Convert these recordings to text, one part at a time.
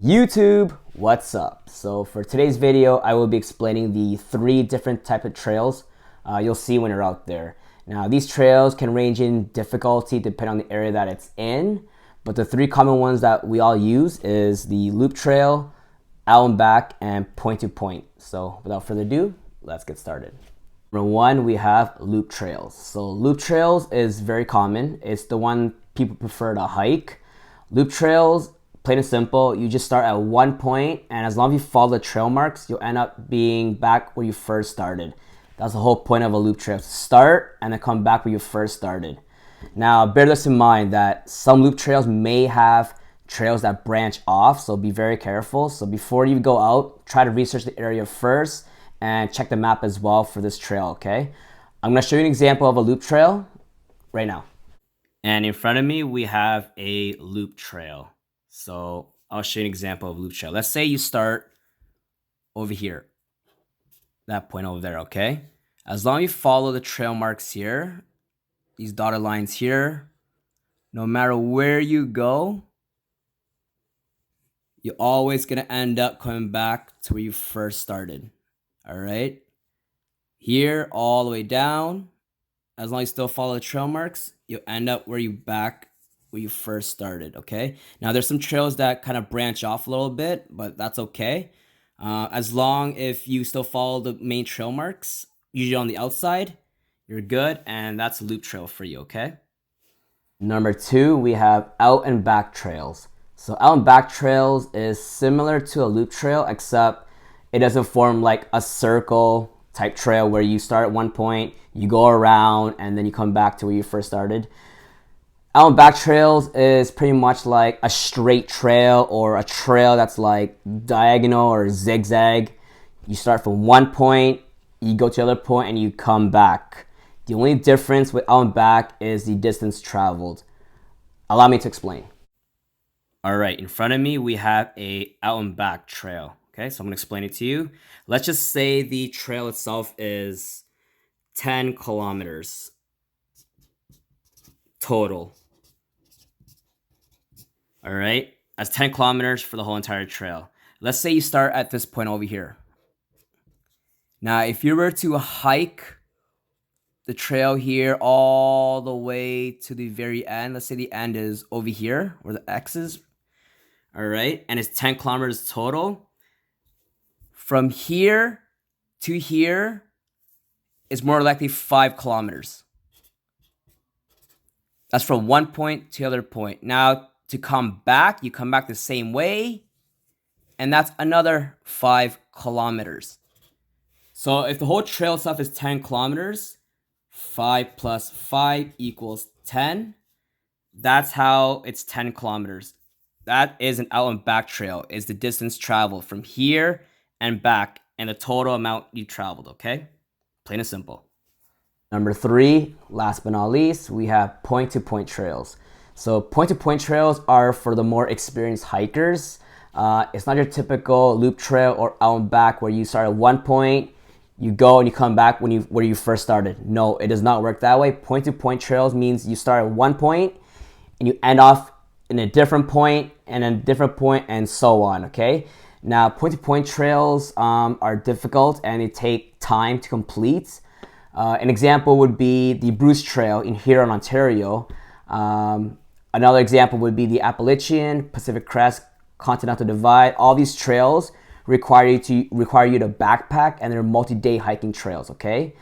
YouTube, what's up? So for today's video, I will be explaining the three different types of trails you'll see when you're out there. Now, these trails can range in difficulty depending on the area that it's in, but the three common ones that we all use is the loop trail, out and back, and point to point. So without further ado, let's get started. Number one, we have loop trails. So loop trails is very common. It's the one people prefer to hike. Loop trails, plain and simple, you just start at one point, and as long as you follow the trail marks, you'll end up being back where you first started. That's the whole point of a loop trail. Start and then come back where you first started. Now, bear this in mind that some loop trails may have trails that branch off, so be very careful. So before you go out, try to research the area first and check the map as well for this trail, okay? I'm gonna show you an example of a loop trail right now. And in front of me, we have a loop trail. So I'll show you an example of loop trail. Let's say you start over here, that point over there, okay? As long as you follow the trail marks here, these dotted lines here, no matter where you go, you're always gonna end up coming back to where you first started, all right? Here, all the way down, as long as you still follow the trail marks, you'll end up where you first started, okay? Now, there's some trails that kind of branch off a little bit, but that's okay. As long if you still follow the main trail marks, usually on the outside, you're good, and that's a loop trail for you, okay? Number two, we have out and back trails. So out and back trails is similar to a loop trail, except it doesn't form like a circle type trail where you start at one point, you go around, and then you come back to where you first started. Out and back trails is pretty much like a straight trail or a trail that's like diagonal or zigzag. You start from one point, you go to the other point, and you come back. The only difference with out and back is the distance traveled. Allow me to explain. All right, in front of me, we have a out and back trail. Okay, so I'm gonna explain it to you. Let's just say the trail itself is 10 kilometers total. All right, that's 10 kilometers for the whole entire trail. Let's say you start at this point over here. Now, if you were to hike the trail here all the way to the very end, let's say the end is over here where the X is, all right, and it's 10 kilometers total. From here to here is more likely 5 kilometers. That's from one point to the other point. Now, to come back, you come back the same way, and that's another 5 kilometers. So if the whole trail itself is 10 kilometers, 5 plus 5 equals 10. That's how it's 10 kilometers. That is an out and back trail. It's the distance traveled from here and back, and the total amount you traveled, okay? Plain and simple. Number three, last but not least, we have point-to-point trails. So point-to-point trails are for the more experienced hikers. It's not your typical loop trail or out and back where you start at one point, you go and you come back where you first started. No, it does not work that way. Point-to-point trails means you start at one point and you end off in a different point and a different point and so on, okay? Now, point-to-point trails are difficult and they take time to complete. An example would be the Bruce Trail in Huron, Ontario. Another example would be the Appalachian, Pacific Crest, Continental Divide. All these trails require you to backpack, and they're multi-day hiking trails, okay?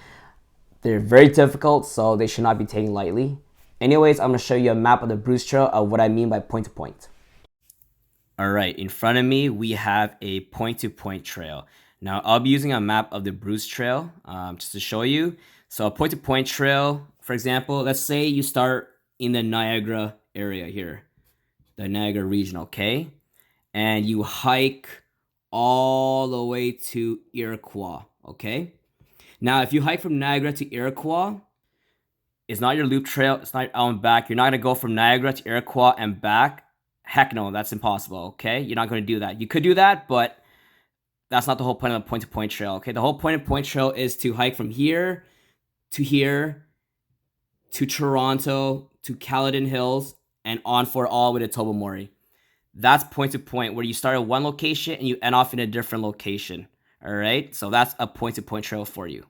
They're very difficult, so they should not be taken lightly. Anyways, I'm gonna show you a map of the Bruce Trail of what I mean by point-to-point. All right, in front of me, we have a point-to-point trail. Now, I'll be using a map of the Bruce Trail just to show you. So a point-to-point trail, for example, let's say you start in the Niagara area here, the Niagara region, okay? And you hike all the way to Iroquois, okay? Now, if you hike from Niagara to Iroquois, it's not your loop trail, it's not out and back. You're not gonna go from Niagara to Iroquois and back. Heck no, that's impossible, okay? You're not gonna do that. You could do that, but that's not the whole point of the point-to-point trail, okay? The whole point-to-point trail is to hike from here to Toronto, to Caledon Hills, and on for all the way to Tobermory. That's point to point, where you start at one location and you end off in a different location. All right, so that's a point to point trail for you.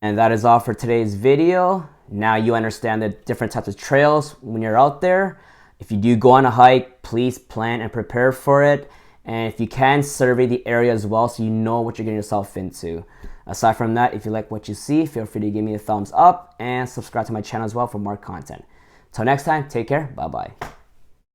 And that is all for today's video. Now you understand the different types of trails when you're out there. If you do go on a hike, please plan and prepare for it. And if you can, survey the area as well so you know what you're getting yourself into. Aside from that, if you like what you see, feel free to give me a thumbs up and subscribe to my channel as well for more content. Till next time, take care. Bye-bye.